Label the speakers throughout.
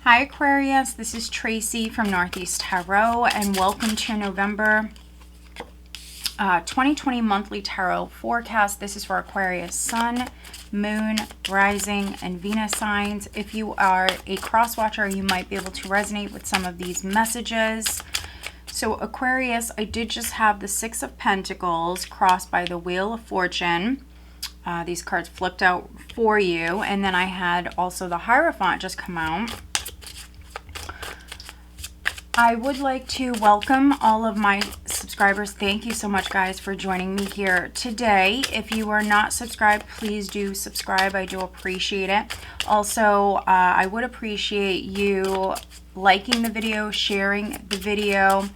Speaker 1: Hi Aquarius, this is Tracy from Northeast Tarot and welcome to November 2020 monthly tarot forecast. This is for Aquarius Sun, Moon, Rising, and Venus signs. If you are a cross watcher, you might be able to resonate with some of these messages. So Aquarius, I did just have the Six of Pentacles crossed by the Wheel of Fortune. These cards flipped out for you, and then I had also the Hierophant just come out. I would like to welcome all of my subscribers. Thank you so much, guys, for joining me here today. If you are not subscribed, please do subscribe. I do appreciate it. Also, I would appreciate you liking the video, sharing the video.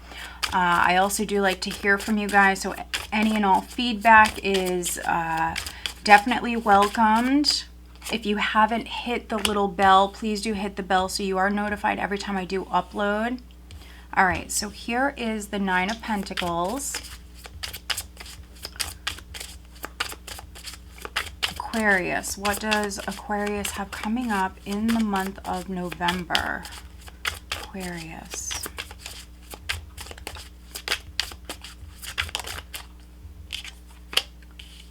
Speaker 1: I also do like to hear from you guys, so any and all feedback is definitely welcomed. If you haven't hit the little bell, please do hit the bell so you are notified every time I do upload. All right, so here is the Nine of Pentacles. Aquarius, what does Aquarius have coming up in the month of November? Aquarius.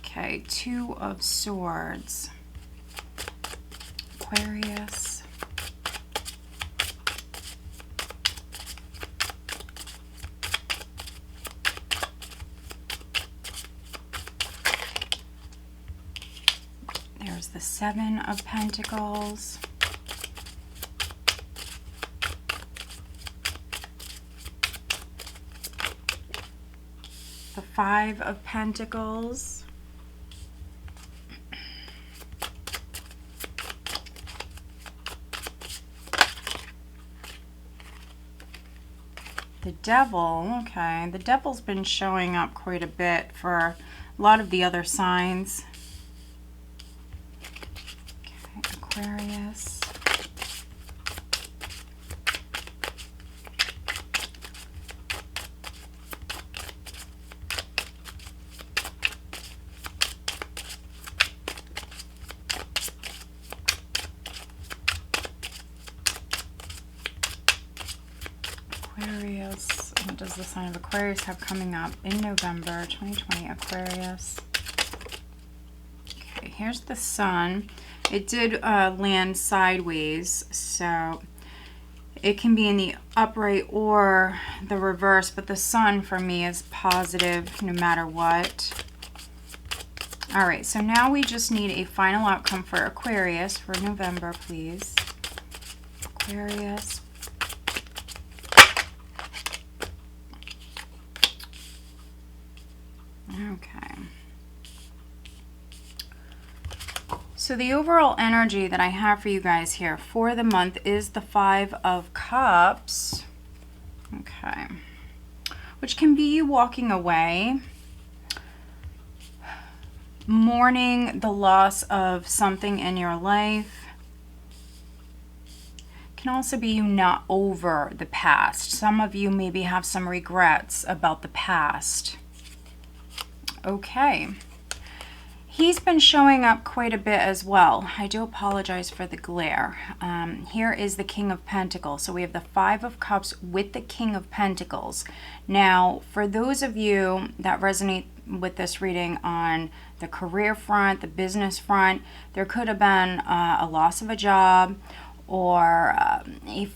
Speaker 1: Okay, Two of Swords. Aquarius. There's the Seven of Pentacles. The Five of Pentacles. The Devil. Okay, the Devil's been showing up quite a bit for a lot of the other signs. Aquarius. Aquarius. What does the sign of Aquarius have coming up in November 2020? Aquarius. Okay, here's the Sun. It did land sideways, so it can be in the upright or the reverse, but the Sun for me is positive no matter what. All right, so now we just need a final outcome for Aquarius for November, please. Aquarius. Okay. So the overall energy that I have for you guys here for the month is the Five of Cups. Okay. Which can be you walking away, mourning the loss of something in your life. Can also be you not over the past. Some of you maybe have some regrets about the past. Okay. He's been showing up quite a bit as well. I do apologize for the glare. Here is the King of Pentacles. So we have the Five of Cups with the King of Pentacles. Now, for those of you that resonate with this reading on the career front, the business front, there could have been a loss of a job or a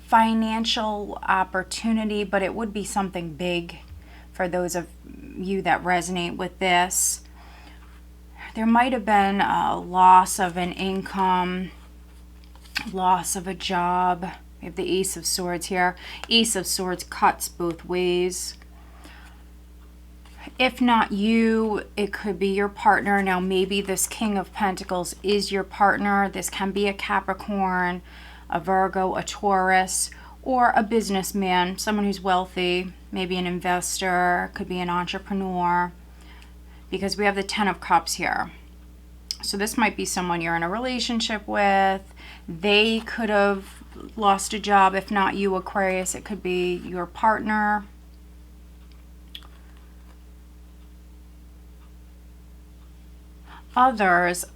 Speaker 1: financial opportunity, but it would be something big for those of you that resonate with this. There might have been a loss of an income, loss of a job. We have the Ace of Swords here. Ace of Swords cuts both ways. If not you, it could be your partner. Now, maybe this King of Pentacles is your partner. This can be a Capricorn, a Virgo, a Taurus, or a businessman, someone who's wealthy, maybe an investor, could be an entrepreneur. Because we have the Ten of Cups here. So this might be someone you're in a relationship with. They could have lost a job. If not you, Aquarius, it could be your partner. Others,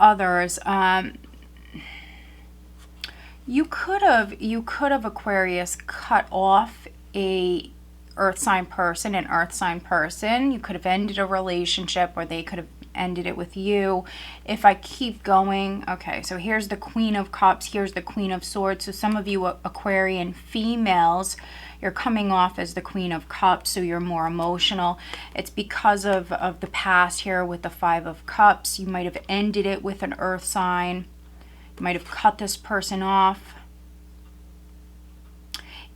Speaker 1: You could have Aquarius cut off a earth sign person, an earth sign person. You could have ended a relationship, or they could have ended it with you. If I keep going, okay, so here's the Queen of Cups, here's the Queen of Swords. So some of you Aquarian females, you're coming off as the Queen of Cups, so you're more emotional. It's because of the past here with the Five of Cups. You might have ended it with an earth sign. You might have cut this person off.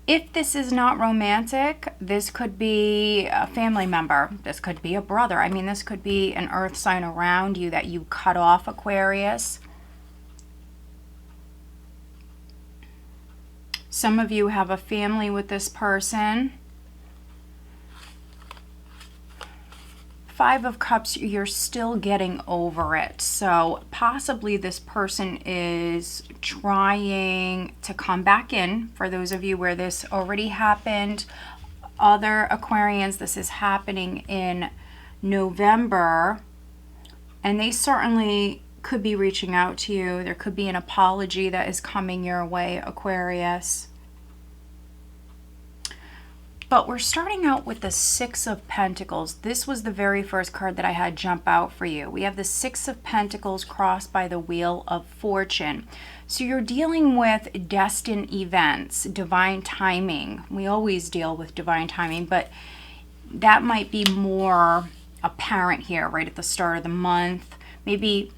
Speaker 1: If this is not romantic, this could be a family member. This could be a brother. I mean, this could be an earth sign around you that you cut off, Aquarius. Some of you have a family with this person. Five of Cups, you're still getting over it. So possibly this person is trying to come back in. For those of you where this already happened, other Aquarians, this is happening in November, and they certainly could be reaching out to you. There could be an apology that is coming your way, Aquarius. But we're starting out with the Six of Pentacles. This was the very first card that I had jump out for you. We have the Six of Pentacles crossed by the Wheel of Fortune. So you're dealing with destined events, divine timing. We always deal with divine timing, but that might be more apparent here right at the start of the month. Maybe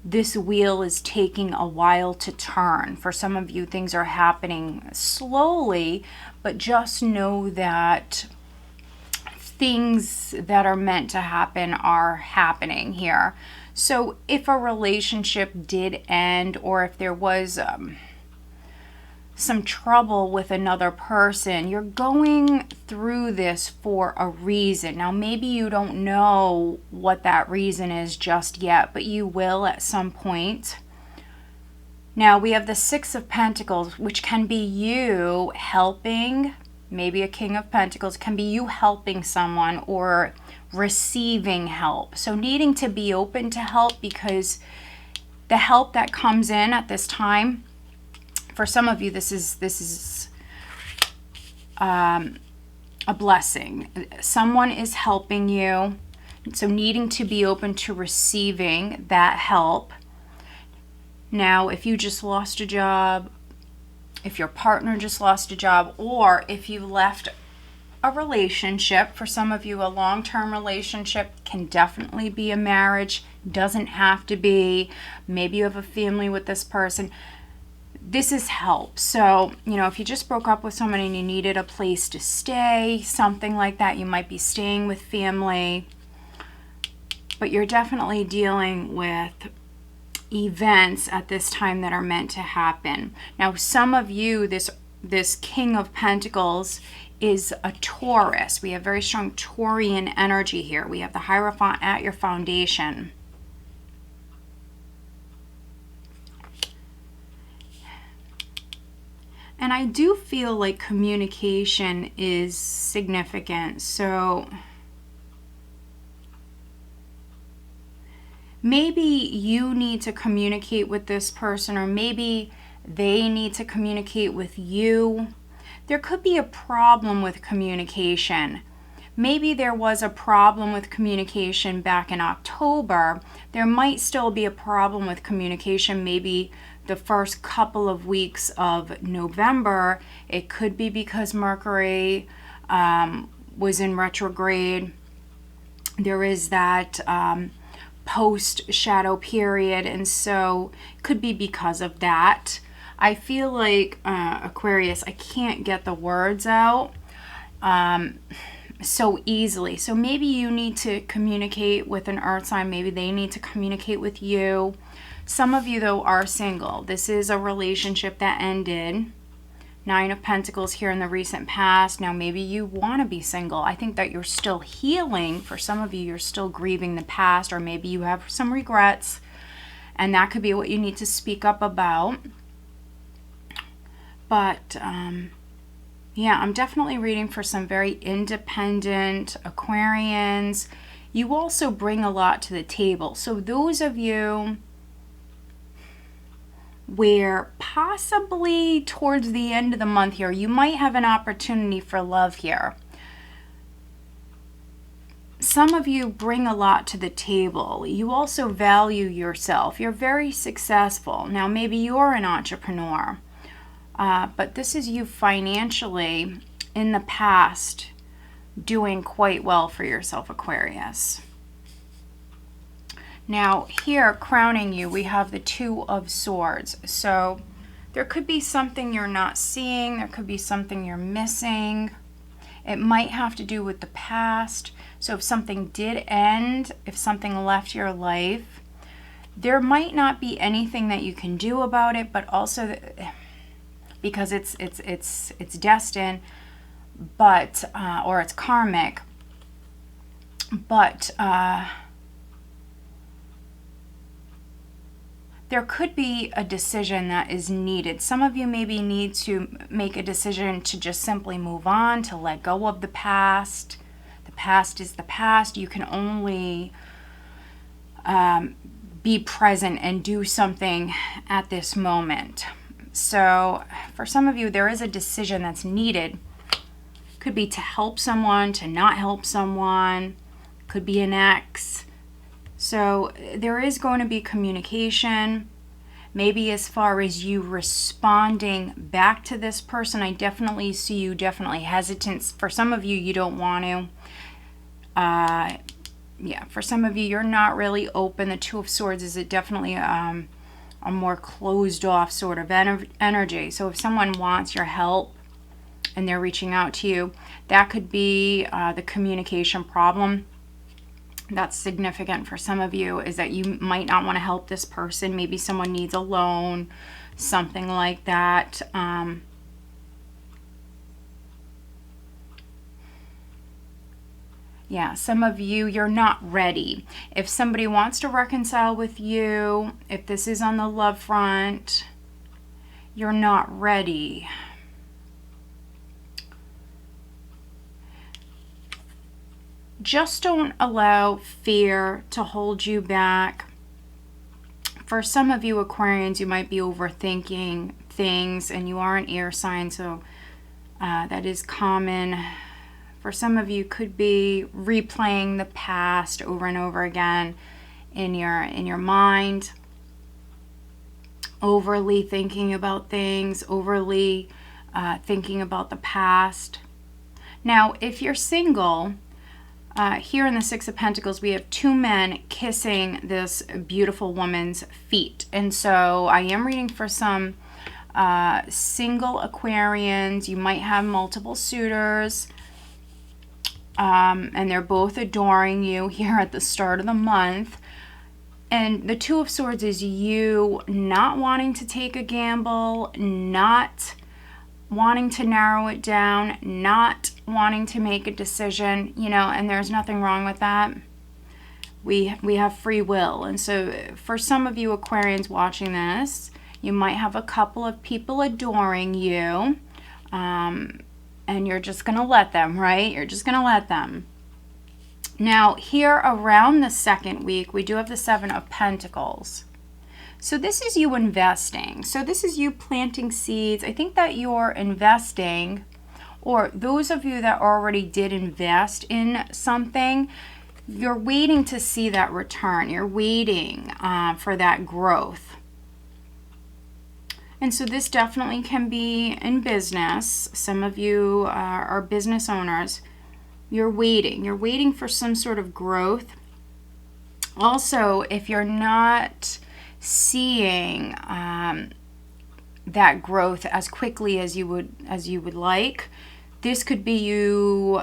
Speaker 1: this wheel is taking a while to turn. For some of you, things are happening slowly, but just know that things that are meant to happen are happening here. So if a relationship did end, or if there was some trouble with another person, you're going through this for a reason. Now, maybe you don't know what that reason is just yet, but you will at some point. Now, we have the Six of Pentacles, which can be you helping, maybe a King of Pentacles, can be you helping someone or receiving help. So needing to be open to help, because the help that comes in at this time, for some of you, this is a blessing. Someone is helping you, so needing to be open to receiving that help. Now, if you just lost a job, if your partner just lost a job, or if you left a relationship, for some of you, a long-term relationship can definitely be a marriage, doesn't have to be. Maybe you have a family with this person. This is help. So, you know, if you just broke up with someone and you needed a place to stay, something like that, you might be staying with family, but you're definitely dealing with events at this time that are meant to happen. Now, some of you, this King of Pentacles is a Taurus. We have very strong Taurian energy here. We have the Hierophant at your foundation. And I do feel like communication is significant. So maybe you need to communicate with this person, or maybe they need to communicate with you. There could be a problem with communication. Maybe there was a problem with communication back in October. There might still be a problem with communication maybe the first couple of weeks of November. It could be because Mercury was in retrograde. There is that post-shadow period, and so it could be because of that. I feel like, Aquarius, I can't get the words out so easily. So maybe you need to communicate with an earth sign. Maybe they need to communicate with you. Some of you, though, are single. This is a relationship that ended. Nine of Pentacles here in the recent past. Now, maybe you want to be single. I think that you're still healing. For some of you, you're still grieving the past, or maybe you have some regrets, and that could be what you need to speak up about. But, yeah, I'm definitely reading for some very independent Aquarians. You also bring a lot to the table. So those of you where possibly towards the end of the month here, you might have an opportunity for love here. Some of you bring a lot to the table. You also value yourself. You're very successful. Now, maybe you're an entrepreneur, but this is you financially in the past doing quite well for yourself, Aquarius. Now, here, crowning you, we have the Two of Swords. So there could be something you're not seeing. There could be something you're missing. It might have to do with the past. So if something did end, if something left your life, there might not be anything that you can do about it, but also because it's destined, but or it's karmic, but there could be a decision that is needed. Some of you maybe need to make a decision to just simply move on, to let go of the past. The past is the past. You can only be present and do something at this moment. So for some of you, there is a decision that's needed. Could be to help someone, to not help someone. Could be an ex. So there is going to be communication. Maybe as far as you responding back to this person, I definitely see you definitely hesitant. For some of you, you don't want to. Yeah, for some of you, you're not really open. The Two of Swords is definitely a more closed off sort of energy. So if someone wants your help and they're reaching out to you, that could be the communication problem. That's significant for some of you, is that you might not want to help this person. Maybe someone needs a loan, something like that. Yeah, some of you, you're not ready. If somebody wants to reconcile with you, if this is on the love front, you're not ready. Just don't allow fear to hold you back. For some of you Aquarians, you might be overthinking things, and you are an air sign, so that is common. For some of you, could be replaying the past over and over again in your mind, overly thinking about things, overly thinking about the past. Now, if you're single, here in the Six of Pentacles, we have two men kissing this beautiful woman's feet. And so I am reading for some single Aquarians. You might have multiple suitors, and they're both adoring you here at the start of the month. And the Two of Swords is you not wanting to take a gamble, not wanting to narrow it down, not wanting to make a decision, you know, and there's nothing wrong with that. We have free will. And so for some of you Aquarians watching this, you might have a couple of people adoring you, and you're just going to let them, right? You're just going to let them. Now, here around the second week, we do have the Seven of Pentacles. So this is you investing. So this is you planting seeds. I think that you're investing, or those of you that already did invest in something, you're waiting to see that return. You're waiting for that growth. And so this definitely can be in business. Some of you are business owners. You're waiting. You're waiting for some sort of growth. Also, if you're not seeing that growth as quickly as you would like, this could be you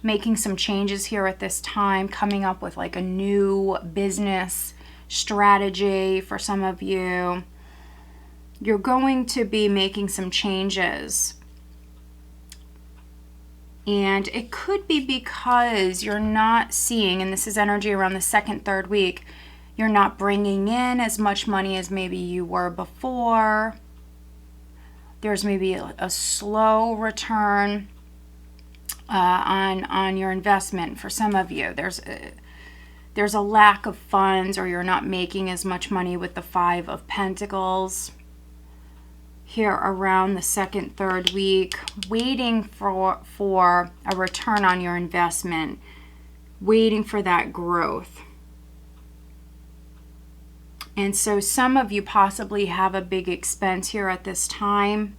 Speaker 1: making some changes here at this time, coming up with like a new business strategy. For some of you, you're going to be making some changes, and it could be because you're not seeing, and this is energy around the second, third week, you're not bringing in as much money as maybe you were before. There's maybe a slow return on your investment for some of you. there's a lack of funds, or you're not making as much money with the Five of Pentacles. Here around the second, third week, waiting for a return on your investment, waiting for that growth. And so some of you possibly have a big expense here at this time.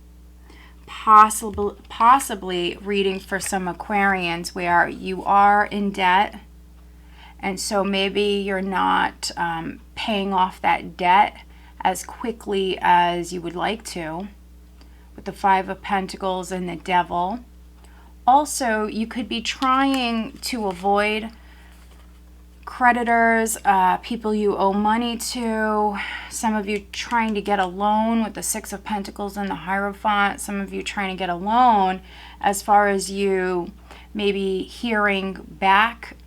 Speaker 1: Possibly reading for some Aquarians where you are in debt. And so maybe you're not paying off that debt as quickly as you would like to, with the Five of Pentacles and the Devil. Also, you could be trying to avoid creditors, people you owe money to. Some of you trying to get a loan with the Six of Pentacles and the Hierophant. Some of you trying to get a loan as far as you maybe hearing back.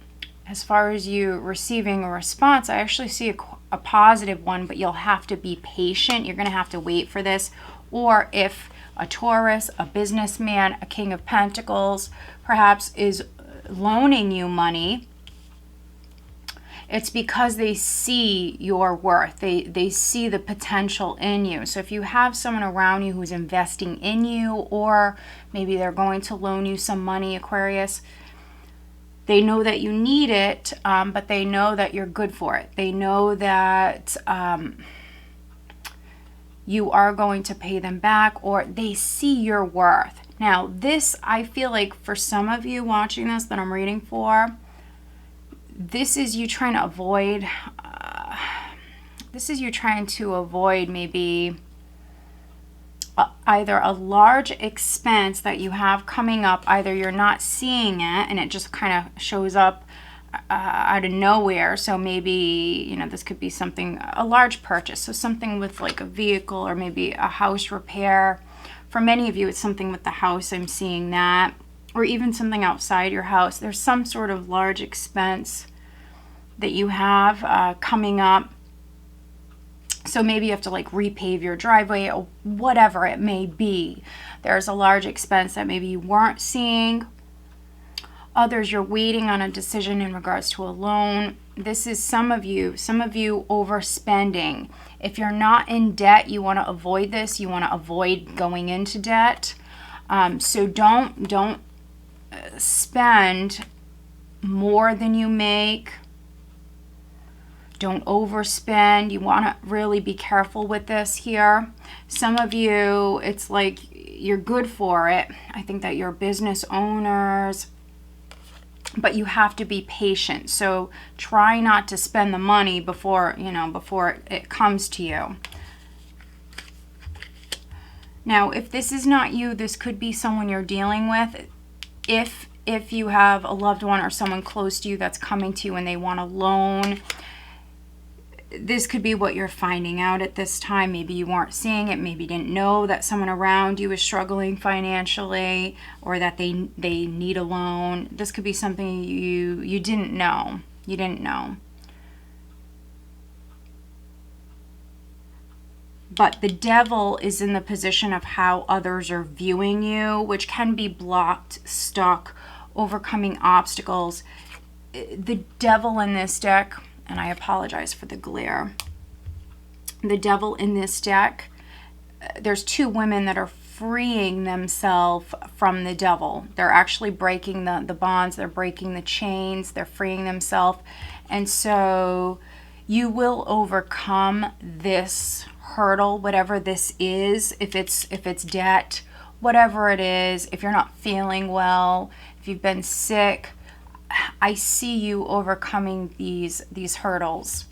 Speaker 1: As far as you receiving a response, I actually see a positive one, but you'll have to be patient. You're going to have to wait for this. Or if a Taurus, a businessman, a King of Pentacles, perhaps is loaning you money, it's because they see your worth. They see the potential in you. So if you have someone around you who's investing in you, or maybe they're going to loan you some money, Aquarius, they know that you need it, but they know that you're good for it. They know that you are going to pay them back, or they see your worth. Now, this, I feel like for some of you watching this that I'm reading for, this is you trying to avoid, maybe either a large expense that you have coming up. Either you're not seeing it and it just kind of shows up out of nowhere. So maybe, you know, this could be something, a large purchase. So something with like a vehicle, or maybe a house repair. For many of you, it's something with the house. I'm seeing that. Or even something outside your house. There's some sort of large expense that you have coming up. So maybe you have to like repave your driveway, or whatever it may be. There's a large expense that maybe you weren't seeing. Others, you're waiting on a decision in regards to a loan. This is some of you overspending. If you're not in debt, you want to avoid this. You want to avoid going into debt. So don't spend more than you make. Don't overspend. You want to really be careful with this here. Some of you, it's like you're good for it. I think that you're business owners, but you have to be patient. So try not to spend the money before it comes to you. Now, if this is not you, this could be someone you're dealing with. If you have a loved one or someone close to you that's coming to you and they want a loan, this could be what you're finding out at this time. Maybe you weren't seeing it. Maybe you didn't know that someone around you is struggling financially, or that they need a loan. This could be something you didn't know. You didn't know. But the Devil is in the position of how others are viewing you, which can be blocked, stuck, overcoming obstacles. The Devil in this deck, and I apologize for the glare. The Devil in this deck, there's two women that are freeing themselves from the Devil. They're actually breaking the bonds, they're breaking the chains, they're freeing themselves. And so you will overcome this hurdle, whatever this is, if it's debt, whatever it is, if you're not feeling well, if you've been sick, I see you overcoming these hurdles.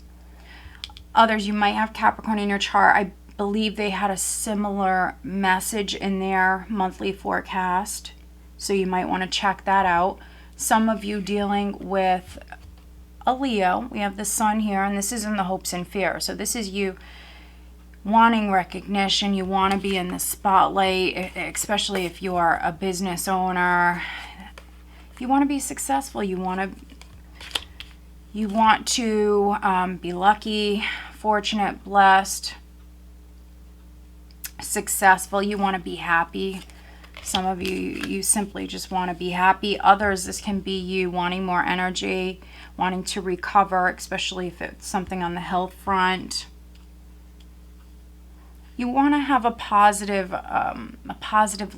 Speaker 1: Others, you might have Capricorn in your chart. I believe they had a similar message in their monthly forecast, so you might want to check that out. Some of you dealing with a Leo. We have the Sun here, and this is in the hopes and fears. So this is you wanting recognition. You want to be in the spotlight, especially if you are a business owner. You want to be successful. You want to be lucky, fortunate, blessed, successful. You want to be happy. Some of you simply just want to be happy. Others, this can be you wanting more energy, wanting to recover, especially if it's something on the health front. You want to have a positive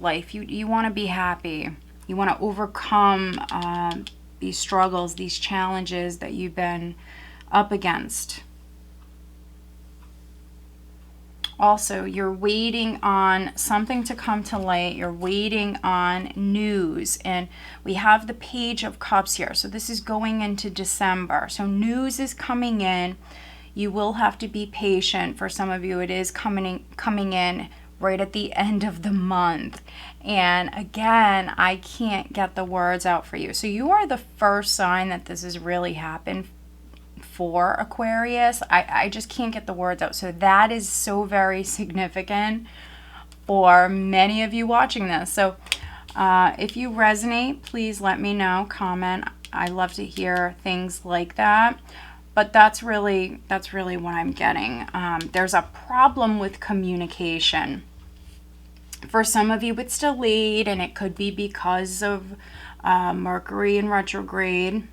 Speaker 1: life. You want to be happy. You want to overcome these struggles, these challenges that you've been up against. Also, you're waiting on something to come to light. You're waiting on news. And we have the Page of Cups here. So this is going into December. So news is coming in. You will have to be patient. For some of you, it is coming in right at the end of the month. And again, I can't get the words out for you. So you are the first sign that this has really happened for Aquarius. I just can't get the words out. So that is so very significant for many of you watching this. So if you resonate, please let me know, comment. I love to hear things like that. But that's really what I'm getting. There's a problem with communication. For some of you, it's delayed, and it could be because of Mercury in retrograde.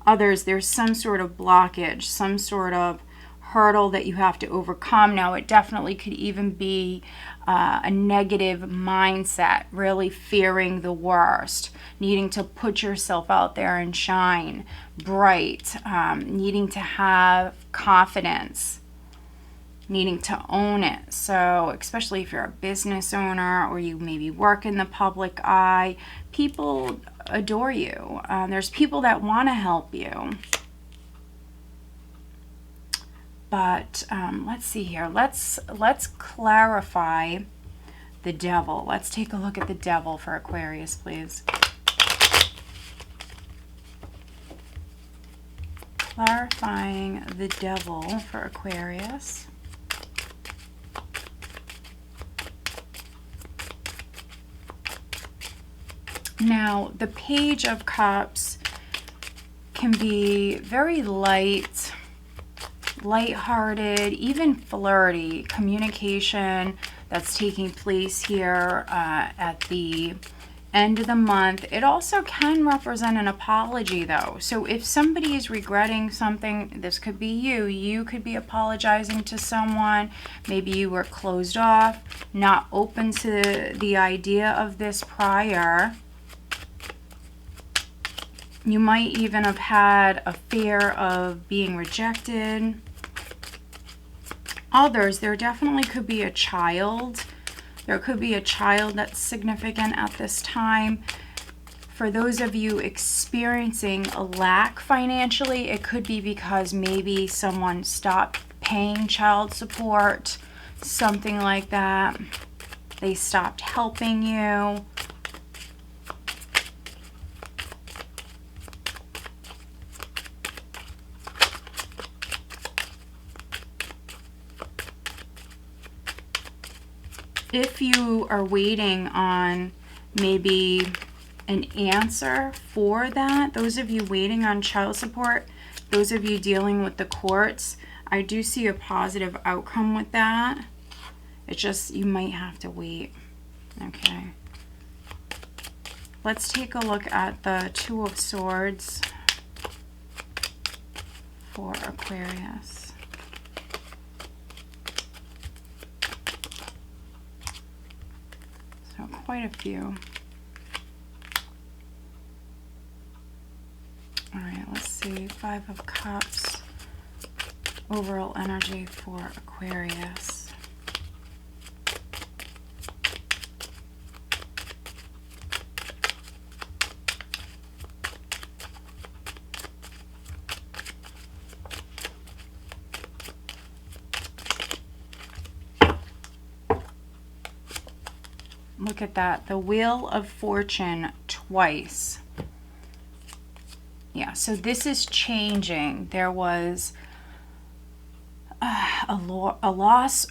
Speaker 1: Others, there's some sort of blockage, some sort of hurdle that you have to overcome. Now, it definitely could even be a negative mindset, really fearing the worst, needing to put yourself out there and shine bright, needing to have confidence, needing to own it. So especially if you're a business owner or you maybe work in the public eye, people adore you. There's people that want to help you. But let's see here. Let's clarify the Devil. Let's take a look at the Devil for Aquarius, please. Clarifying the Devil for Aquarius. Now, the Page of Cups can be very lighthearted, even flirty communication that's taking place here at the end of the month. It also can represent an apology, though. So if somebody is regretting something, this could be you. You could be apologizing to someone. Maybe you were closed off, not open to the idea of this prior. You might even have had a fear of being rejected. Others, there definitely could be a child. There could be a child that's significant at this time. For those of you experiencing a lack financially, it could be because maybe someone stopped paying child support, something like that. They stopped helping you. If you are waiting on maybe an answer for that, those of you waiting on child support, those of you dealing with the courts, I do see a positive outcome with that. It's just you might have to wait. Okay. Let's take a look at the Two of Swords for Aquarius. So quite a few. All right, let's see. Five of Cups. Overall energy for Aquarius. Look at that. The Wheel of Fortune twice. Yeah, so this is changing. There was a loss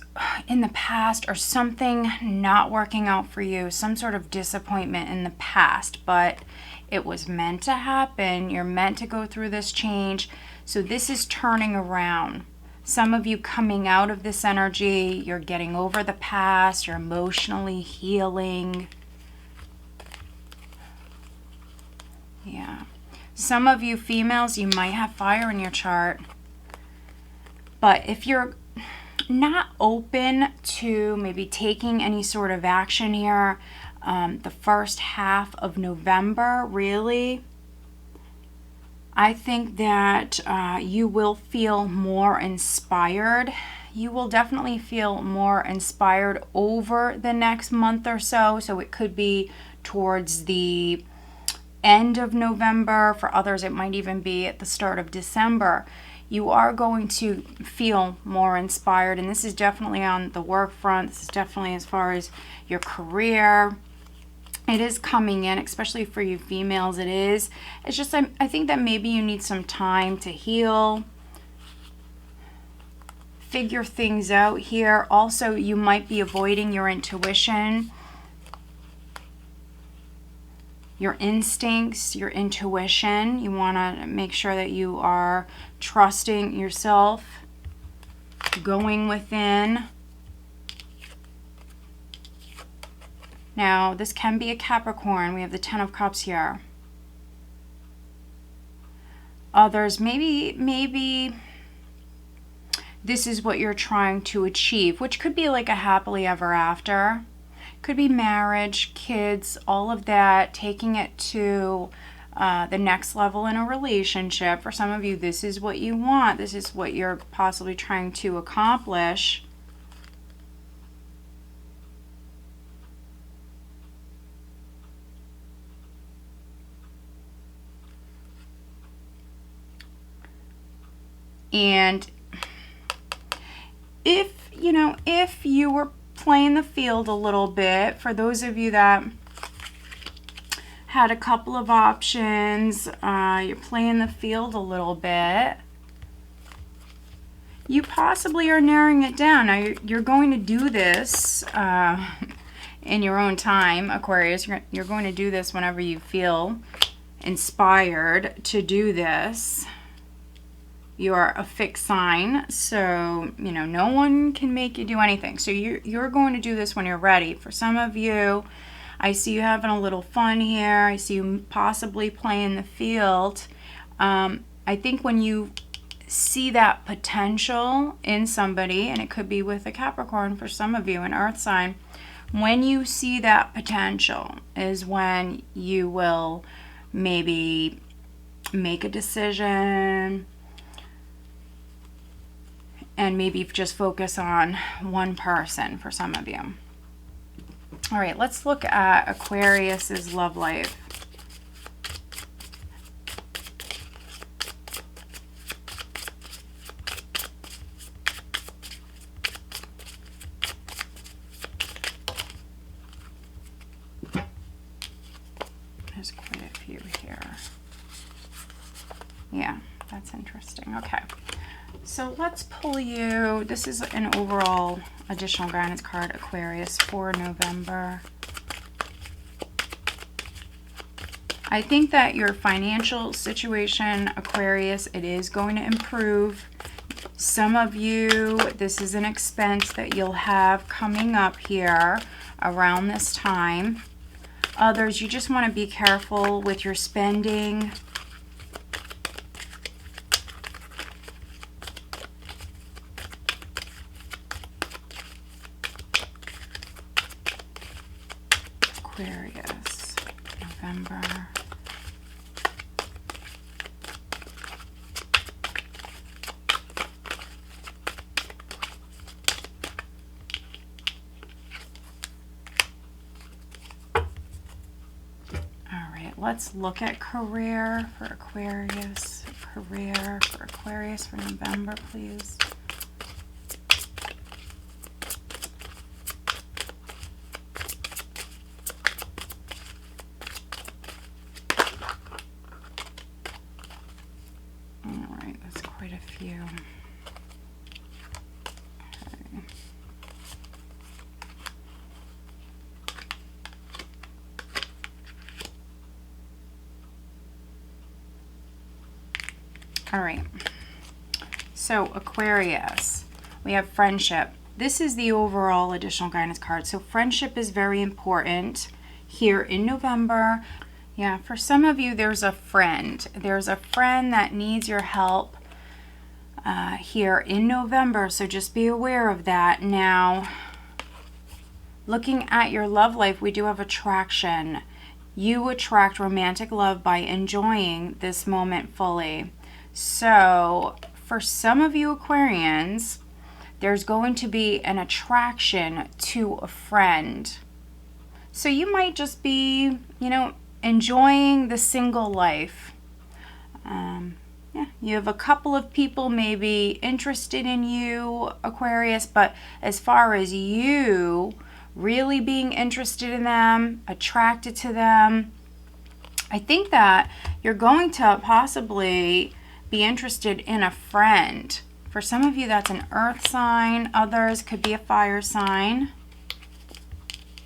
Speaker 1: in the past or something not working out for you, some sort of disappointment in the past, but it was meant to happen. You're meant to go through this change. So this is turning around. Some of you coming out of this energy, you're getting over the past, you're emotionally healing. Yeah. Some of you females, you might have fire in your chart. But if you're not open to maybe taking any sort of action here, the first half of November, really, I think that you will feel more inspired. You will definitely feel more inspired over the next month or so. So it could be towards the end of November. For others, it might even be at the start of December. You are going to feel more inspired. And this is definitely on the work front. This is definitely as far as your career. It is coming in, especially for you females. It is. It's just, I think that maybe you need some time to heal, figure things out here. Also, you might be avoiding your intuition, your instincts, your intuition. You want to make sure that you are trusting yourself, going within. Now, this can be a Capricorn. We have the Ten of Cups here. Others, maybe this is what you're trying to achieve, which could be like a happily ever after. Could be marriage, kids, all of that, taking it to the next level in a relationship. For some of you, this is what you want. This is what you're possibly trying to accomplish. And if you were playing the field a little bit, for those of you that had a couple of options, you're playing the field a little bit, you possibly are narrowing it down. Now, you're going to do this in your own time, Aquarius. You're going to do this whenever you feel inspired to do this. You are a fixed sign, so, no one can make you do anything. So you're going to do this when you're ready. For some of you, I see you having a little fun here. I see you possibly playing the field. I think when you see that potential in somebody, and it could be with a Capricorn for some of you, an earth sign, when you see that potential is when you will maybe make a decision, and maybe just focus on one person for some of you. All right, let's look at Aquarius's love life. There's quite a few here. Yeah, that's interesting. Okay. So let's pull you, this is an overall additional guidance card, Aquarius, for November. I think that your financial situation, Aquarius, it is going to improve. Some of you, this is an expense that you'll have coming up here around this time. Others, you just want to be careful with your spending. Aquarius, November. All right, let's look at career for Aquarius. Career for Aquarius for November, please. All right, so Aquarius, we have friendship. This is the overall additional guidance card. So friendship is very important here in November. Yeah, for some of you, there's a friend. There's a friend that needs your help here in November, so just be aware of that. Now, looking at your love life, we do have attraction. You attract romantic love by enjoying this moment fully. So, for some of you Aquarians, there's going to be an attraction to a friend. So you might just be, enjoying the single life. Yeah, you have a couple of people maybe interested in you, Aquarius, but as far as you really being interested in them, attracted to them, I think that you're going to possibly be interested in a friend. For some of you, that's an earth sign. Others could be a fire sign.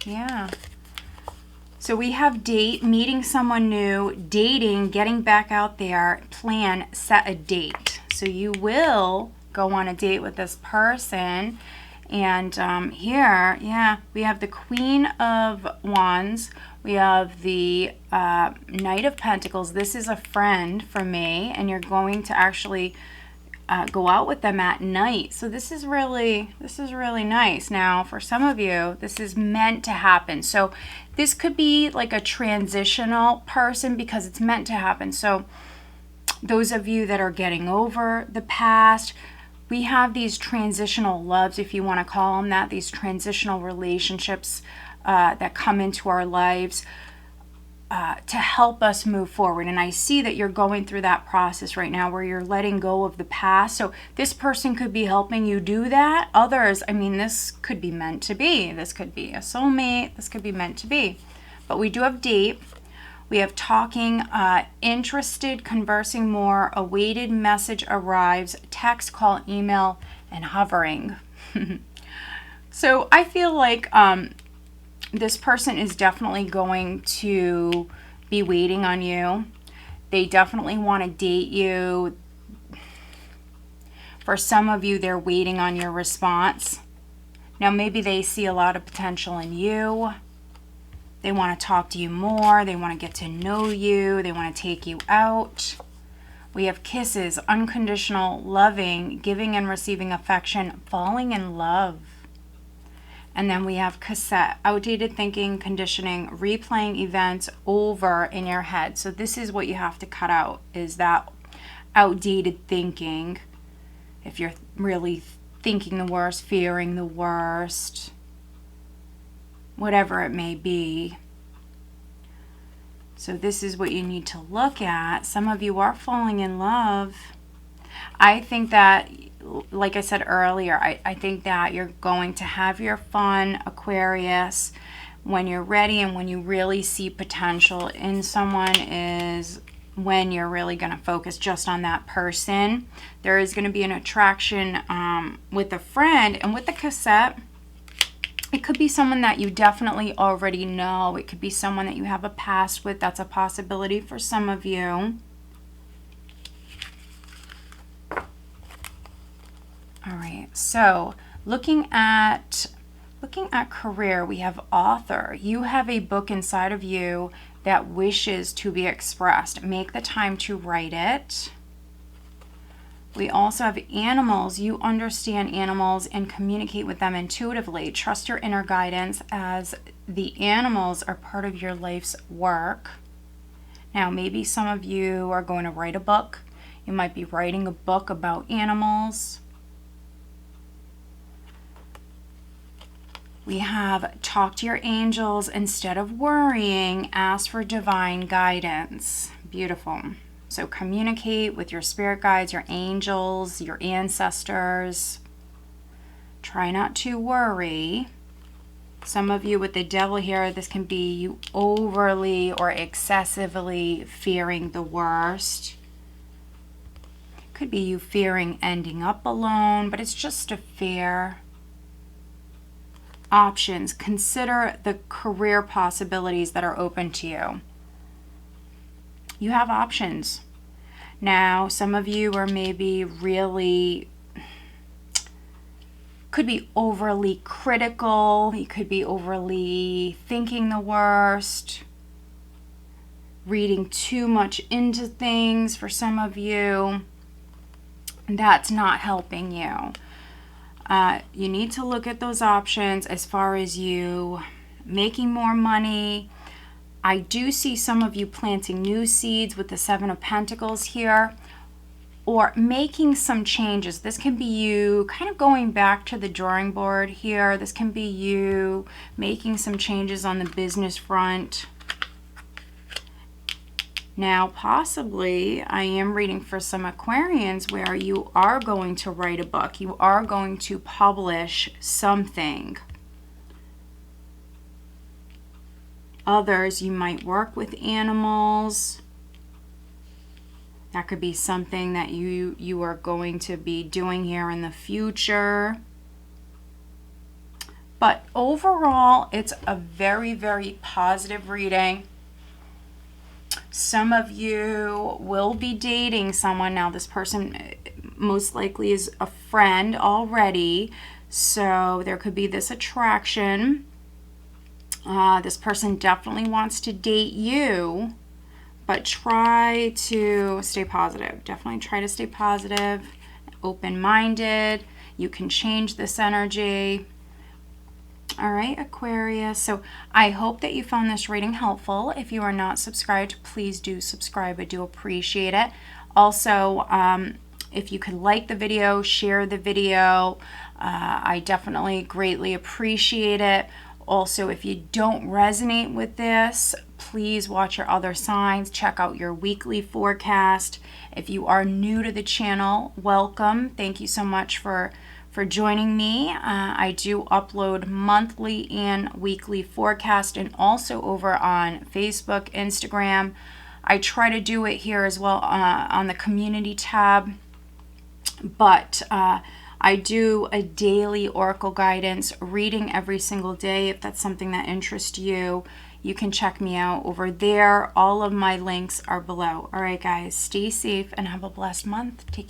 Speaker 1: Yeah. So we have date, meeting someone new, dating, getting back out there, plan, set a date. So you will go on a date with this person. And here, yeah, we have the Queen of Wands. We have the Knight of Pentacles. This is a friend for me, and you're going to actually go out with them at night. So this is really nice. Now, for some of you, this is meant to happen. So this could be like a transitional person because it's meant to happen. So those of you that are getting over the past, we have these transitional loves, if you want to call them that, these transitional relationships that come into our lives to help us move forward. And I see that you're going through that process right now where you're letting go of the past. So this person could be helping you do that. Others, I mean, this could be meant to be. This could be a soulmate. This could be meant to be. But we do have date. We have talking, interested, conversing more, awaited message arrives, text, call, email, and hovering. So I feel like this person is definitely going to be waiting on you. They definitely want to date you. For some of you, they're waiting on your response. Now, maybe they see a lot of potential in you. They want to talk to you more. They want to get to know you. They want to take you out. We have kisses, unconditional, loving, giving and receiving affection, falling in love. And then we have cassette, outdated thinking, conditioning, replaying events over in your head. So this is what you have to cut out, is that outdated thinking. If you're really thinking the worst, fearing the worst, whatever it may be. So this is what you need to look at. Some of you are falling in love. I think that, like I said earlier, I think that you're going to have your fun, Aquarius. When you're ready and when you really see potential in someone is when you're really going to focus just on that person. There is going to be an attraction with a friend. And with the cassette, it could be someone that you definitely already know. It could be someone that you have a past with. That's a possibility for some of you. All right, so looking at career, we have author. You have a book inside of you that wishes to be expressed. Make the time to write it. We also have animals. You understand animals and communicate with them intuitively. Trust your inner guidance as the animals are part of your life's work. Now, maybe some of you are going to write a book. You might be writing a book about animals. We have talk to your angels instead of worrying. Ask for divine guidance. Beautiful. So communicate with your spirit guides, your angels, your ancestors. Try not to worry. Some of you with the devil here, this can be you overly or excessively fearing the worst. Could be you fearing ending up alone, but it's just a fear. Options. Consider the career possibilities that are open to you. You have options. Now, some of you are maybe really, could be overly critical. You could be overly thinking the worst. reading too much into things for some of you. That's not helping you. You need to look at those options as far as you making more money. I do see some of you planting new seeds with the Seven of Pentacles here, or making some changes. This can be you kind of going back to the drawing board here. This can be you making some changes on the business front. Now, possibly, I am reading for some Aquarians where you are going to write a book. You are going to publish something. Others, you might work with animals. That could be something that you are going to be doing here in the future. But overall, it's a very, very positive reading. Some of you will be dating someone. Now, this person most likely is a friend already. So there could be this attraction. This person definitely wants to date you. But try to stay positive. Definitely try to stay positive, open-minded. You can change this energy. All right, Aquarius. So I hope that you found this reading helpful. If you are not subscribed, please do subscribe. I do appreciate it. Also, if you could like the video, share the video. I definitely greatly appreciate it. Also, if you don't resonate with this, please watch your other signs. Check out your weekly forecast. If you are new to the channel, welcome. Thank you so much for joining me. I do upload monthly and weekly forecast, and also over on Facebook, Instagram. I try to do it here as well on the community tab. But I do a daily oracle guidance reading every single day. If that's something that interests you, you can check me out over there. All of my links are below. All right, guys, stay safe and have a blessed month. Take care.